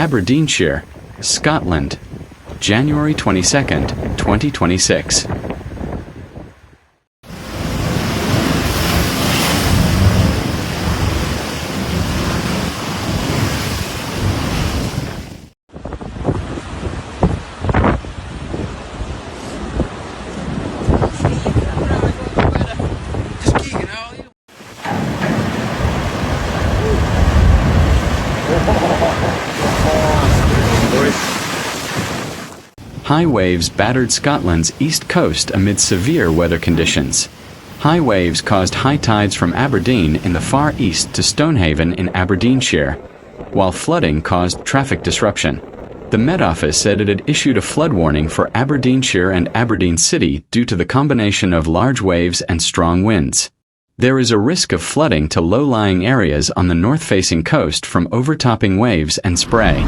Aberdeenshire, Scotland, January 22nd, 2026. High waves battered Scotland's east coast amid severe weather conditions. High waves caused high tides from Aberdeen in the far east to Stonehaven in Aberdeenshire, while flooding caused traffic disruption. The Met Office said it had issued a flood warning for Aberdeenshire and Aberdeen City due to the combination of large waves and strong winds. There is a risk of flooding to low-lying areas on the north-facing coast from overtopping waves and spray.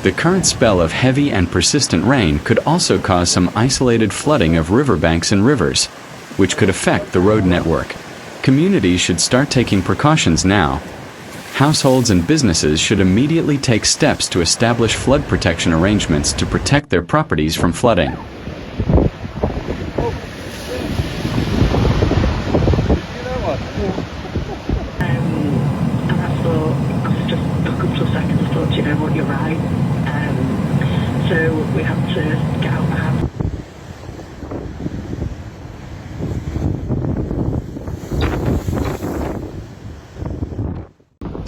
The current spell of heavy and persistent rain could also cause some isolated flooding of riverbanks and rivers, which could affect the road network. Communities should start taking precautions now. Households and businesses should immediately take steps to establish flood protection arrangements to protect their properties from flooding. So we have to get out the house.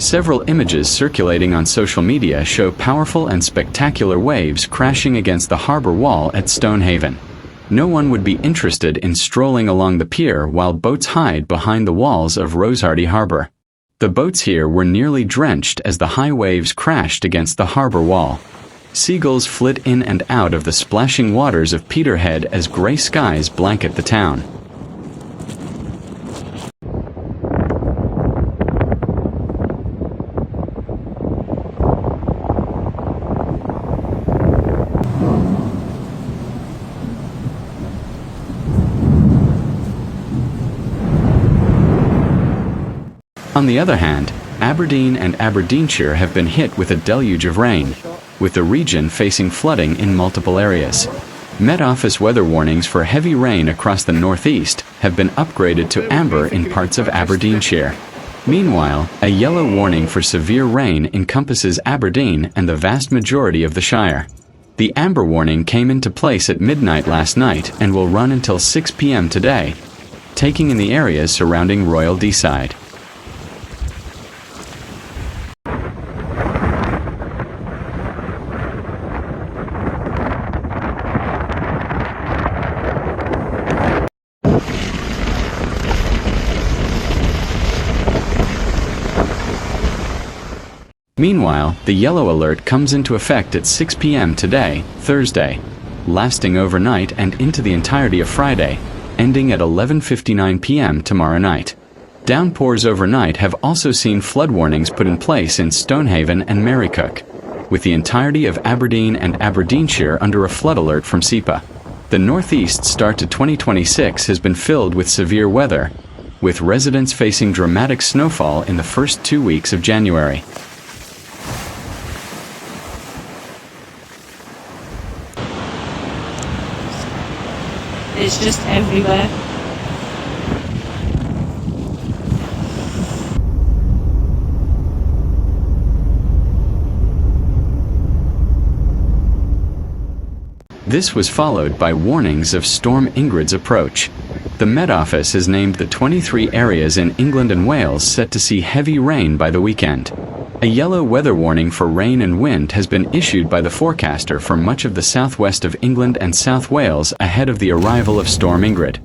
Several images circulating on social media show powerful and spectacular waves crashing against the harbour wall at Stonehaven. No one would be interested in strolling along the pier while boats hide behind the walls of Rosehearty Harbour. The boats here were nearly drenched as the high waves crashed against the harbour wall. Seagulls flit in and out of the splashing waters of Peterhead as grey skies blanket the town. On the other hand, Aberdeen and Aberdeenshire have been hit with a deluge of rain, with the region facing flooding in multiple areas. Met Office weather warnings for heavy rain across the northeast have been upgraded to amber in parts of Aberdeenshire. Meanwhile, a yellow warning for severe rain encompasses Aberdeen and the vast majority of the Shire. The amber warning came into place at midnight last night and will run until 6 p.m. today, taking in the areas surrounding Royal Deeside. Meanwhile, the yellow alert comes into effect at 6 p.m. today, Thursday, lasting overnight and into the entirety of Friday, ending at 11:59 p.m. tomorrow night. Downpours overnight have also seen flood warnings put in place in Stonehaven and Marycook, with the entirety of Aberdeen and Aberdeenshire under a flood alert from SEPA. The northeast start to 2026 has been filled with severe weather, with residents facing dramatic snowfall in the first 2 weeks of January. It's just everywhere. This was followed by warnings of Storm Ingrid's approach. The Met Office has named the 23 areas in England and Wales set to see heavy rain by the weekend. A yellow weather warning for rain and wind has been issued by the forecaster for much of the southwest of England and South Wales ahead of the arrival of Storm Ingrid.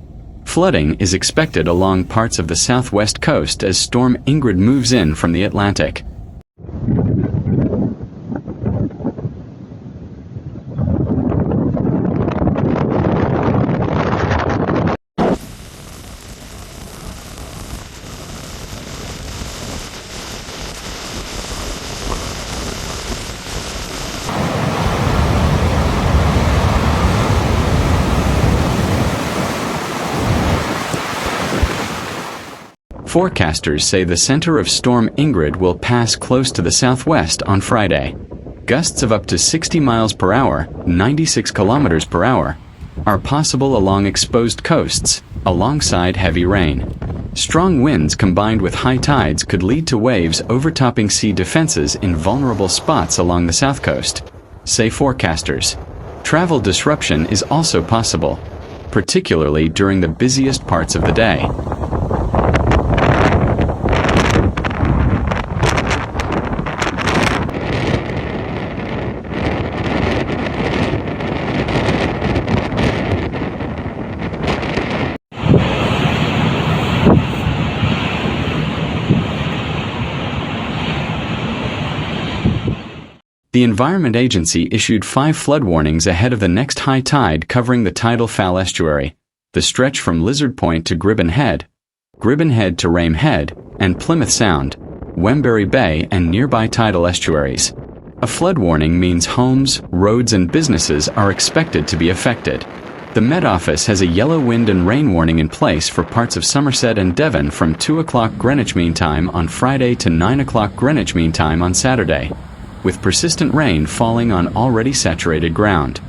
Flooding is expected along parts of the southwest coast as Storm Ingrid moves in from the Atlantic. Forecasters say the center of Storm Ingrid will pass close to the southwest on Friday. Gusts of up to 60 miles per hour, 96 kilometers per hour, are possible along exposed coasts, alongside heavy rain. Strong winds combined with high tides could lead to waves overtopping sea defenses in vulnerable spots along the south coast, say forecasters. Travel disruption is also possible, particularly during the busiest parts of the day. The Environment Agency issued 5 flood warnings ahead of the next high tide covering the tidal Fal estuary, the stretch from Lizard Point to Gribben Head to Rame Head, and Plymouth Sound, Wembury Bay and nearby tidal estuaries. A flood warning means homes, roads and businesses are expected to be affected. The Met Office has a yellow wind and rain warning in place for parts of Somerset and Devon from 2 o'clock Greenwich Mean Time on Friday to 9 o'clock Greenwich Mean Time on Saturday, with persistent rain falling on already saturated ground.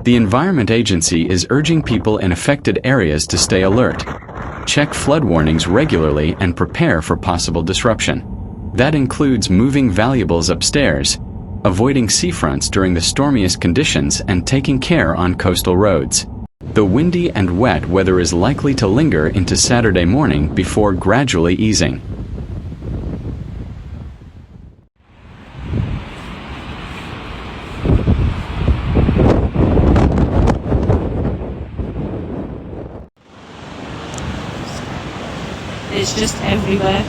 The Environment Agency is urging people in affected areas to stay alert, check flood warnings regularly and prepare for possible disruption. That includes moving valuables upstairs, avoiding seafronts during the stormiest conditions and taking care on coastal roads. The windy and wet weather is likely to linger into Saturday morning before gradually easing. It's just everywhere.